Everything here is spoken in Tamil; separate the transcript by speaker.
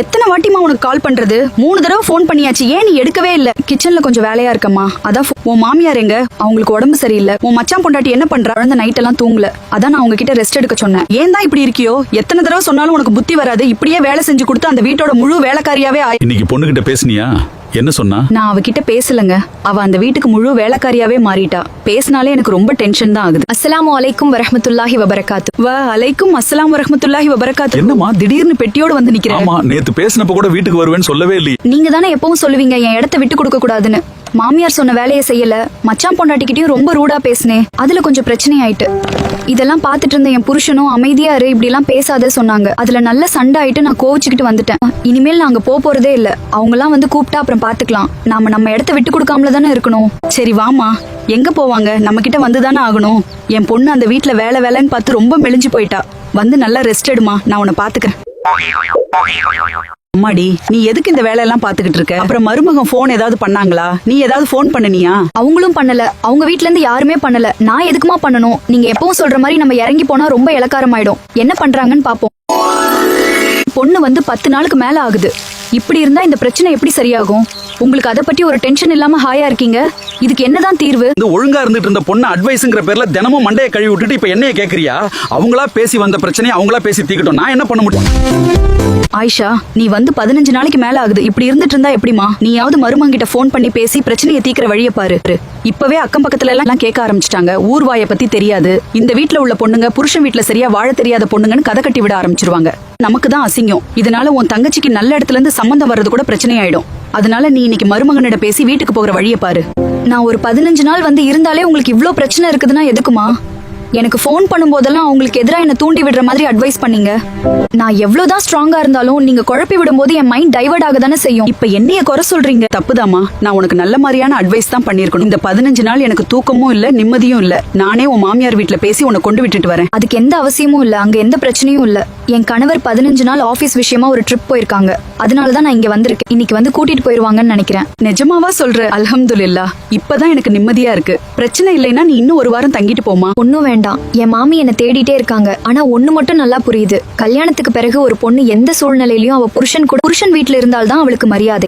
Speaker 1: எத்தனை வாட்டிமா உனக்கு கால் பண்றது? 3 தடவை போன் பண்ணியாச்சு, ஏன் நீ எடுக்கவே இல்ல? கிச்சன்ல கொஞ்சம் வேலையா இருக்கம்மா, அதான். உன் மாமியார் எங்க? அவங்களுக்கு உடம்பு சரியில்லை. உன் மச்சான் பொண்டாட்டி என்ன பண்றா? குழந்தை நைட் எல்லாம் தூங்கல, அதான் நான் உங்ககிட்ட ரெஸ்ட் எடுக்க சொன்னேன். ஏன் தான் இப்படி இருக்கியோ? எத்தனை தடவை சொன்னாலும் உனக்கு புத்தி வராது. இப்படியே வேலை செஞ்சு கொடுத்து அந்த வீட்டோட முழு வேலைக்காரியாவே
Speaker 2: இன்னைக்கு பொண்ணுகிட்ட பேசுனியா? என்ன சொன்னா?
Speaker 1: நான் அவகிட்ட பேசலங்க. அவ அந்த வீட்டுக்கு முழு வேலைக்காரியாவே மாறிட்டா. பேசினாலே எனக்கு ரொம்ப டென்ஷன் தான் ஆகுது.
Speaker 3: அஸ்ஸலாமு அலைக்கும் வரஹ்மத்துல்லாஹி வபரகாத்து.
Speaker 1: அலைக்கும் அஸ்ஸலாம் வரஹ்மத்துல்லாஹி வபரகாத்து.
Speaker 2: என்னம்மா
Speaker 1: திடீர்னு பெட்டியோட வந்து நிக்கிறேன்?
Speaker 2: ஆமா, நேத்து பேசினப்ப கூட வீட்டுக்கு வருவேன்னு சொல்லவே இல்லையே.
Speaker 1: நீங்க தானே எப்பவும் சொல்லுவீங்க என் இடத்த விட்டு கொடுக்க கூடாதுன்னு. மாமியார் சொன்ன வேலையை செய்யல, மச்சான் பொண்டாட்டிக்கிட்டயும் ரொம்ப ரூடா பேசினேன். அதுல கொஞ்சம் பிரச்சனை ஆயிட்டு. இதெல்லாம் பாத்துட்டு இருந்த என் புருஷனும் அமைதியா இரு, இப்படி எல்லாம் பேசாத சொன்னாங்க. அதுல நல்ல சண்டை ஆயிட்டு நான் கோவிச்சுக்கிட்டு வந்துட்டேன். இனிமேல் நாங்க போறதே இல்ல. அவங்க எல்லாம் வந்து கூப்பிட்டா அப்புறம் பாத்துக்கலாம். நாம நம்ம இடத்த விட்டு கொடுக்காமல தானே இருக்கணும். சரி வாமா. எங்க போவாங்க? நம்ம கிட்ட வந்துதானே ஆகணும். என் பொண்ணு அந்த வீட்டுல வேலை வேலைன்னு பார்த்து ரொம்ப மெலிஞ்சு போயிட்டா. வந்து நல்லா ரெஸ்ட் எடுமா, நான் உன்னை பாத்துக்கிறேன். அம்மாடி, நீ எதுக்கு இந்த வேலையெல்லாம் பாத்துக்கிட்டு இருக்க? அப்புறம் மருமகன் போன் ஏதாவது பண்ணாங்களா? நீ ஏதாவது போன் பண்ணனியா?
Speaker 3: அவங்களும் பண்ணல. அவங்க வீட்ல இருந்து யாருமே பண்ணல. நான் எதுக்குமா பண்ணணும்? நீங்க எப்பவும் சொல்ற மாதிரி நம்ம இறங்கி போனா ரொம்ப இலக்காரம் ஆயிடும். என்ன பண்றாங்கன்னு பாப்போம். பொண்ணு வந்து 10 நாளுக்கு மேல ஆகுது. இப்படி இருந்தா இந்த பிரச்சனை எப்படி சரியாகும்? உங்களுக்கு அதை பத்தி ஒரு டென்ஷன் இல்லாம ஹாயா இருக்கீங்க. இதுக்கு என்னதான் தீர்வு?
Speaker 2: இந்த ஒழுங்கா இருந்துட்டு இருந்த பொண்ணு அட்வைஸ்ங்கிற பேர்ல தினமும் மண்டையை கழுவி விட்டுட்டு இப்ப என்னைய கேக்குறியா? அவங்களா பேசி வந்த பிரச்சனையை அவங்களா பேசி தீக்கட்டும். நான் என்ன பண்ண முடியும்?
Speaker 1: ஆயிஷா, நீ வந்து 15 நாளைக்கு மேல ஆகுது. இப்படி இருந்துட்டு இருந்தா எப்படிமா? நீயாவது மருமகிட்ட போன் பண்ணி பேசி பிரச்சனையை தீக்கிற வழியை பாரு. இப்பவே அக்கம் பக்கத்துல எல்லாம் கேட்க ஆரம்பிச்சிட்டாங்க. ஊர்வாய பத்தி தெரியாது. இந்த வீட்டுல உள்ள பொண்ணுங்க புருஷன் வீட்டுல சரியா வாழ தெரியாத பொண்ணுங்கன்னு கதை கட்டி விட ஆரம்பிச்சிருவாங்க. நமக்கு தான் அசிங்கம். இதனால உன் தங்கச்சிக்கு நல்ல இடத்துல இருந்து சம்பந்தம் வர்றது கூட பிரச்சனை ஆயிடும். அதனால நீ இன்னைக்கு மருமகனிட பேசி வீட்டுக்கு போகிற வழியை பாரு. நான் ஒரு 15 நாள் வந்து இருந்தாலே உங்களுக்கு இவ்ளோ பிரச்சனை இருக்குதுன்னா எதுக்குமா? எனக்கு போன் பண்ணும்போதெல்லாம் அவங்களுக்கு எதிராக என்ன தூண்டி விடுற மாதிரி அட்வைஸ் பண்ணீங்க. நான் எவ்வளவுதான் ஸ்ட்ராங்கா இருந்தாலும் நீங்க குழப்பி விடும்போது என் மைண்ட் டைவர்ட் ஆக தானே செய்யும். இப்ப என்னைய குறை சொல்றீங்க? தப்புதாமா. நான் உனக்கு நல்ல மாதிரியான அட்வைஸ் தான் பண்ணிருக்கணும். இந்த 15 நாள் எனக்கு தூக்கமும் இல்ல, நிம்மதியும் இல்ல. நானே உன் மாமியார் வீட்டுல பேசி உன்னை கொண்டு விட்டுட்டு வரேன்.
Speaker 3: அதுக்கு எந்த அவசியமும் இல்ல. அங்க எந்த பிரச்சனையும் இல்ல. என் கணவர் 15 நாள் ஆபீஸ் விஷயமா ஒரு ட்ரிப் போயிருக்காங்க. அதனாலதான் நான் இங்க வந்திருக்கேன். இன்னைக்கு வந்து கூட்டிட்டு போயிருவாங்கன்னு நினைக்கிறேன்.
Speaker 1: நிஜமாவா சொல்ற? அல்ஹம்துலில்லாஹ். இப்பதான் எனக்கு நிம்மதியா இருக்கு. பிரச்சனை இல்லைன்னா நீ இன்னும் ஒரு வாரம் தங்கிட்டு போமா.
Speaker 3: ஒன்னும் வேண்டாம். என் மாமி என்ன தேடிட்டே இருக்காங்க. ஆனா ஒண்ணு மட்டும் நல்லா புரியுது. கல்யாணத்துக்கு பிறகு ஒரு பொண்ணு எந்த சூழ்நிலையிலயும் அவ புருஷன் வீட்டுல இருந்தால்தான் அவளுக்கு மரியாதை.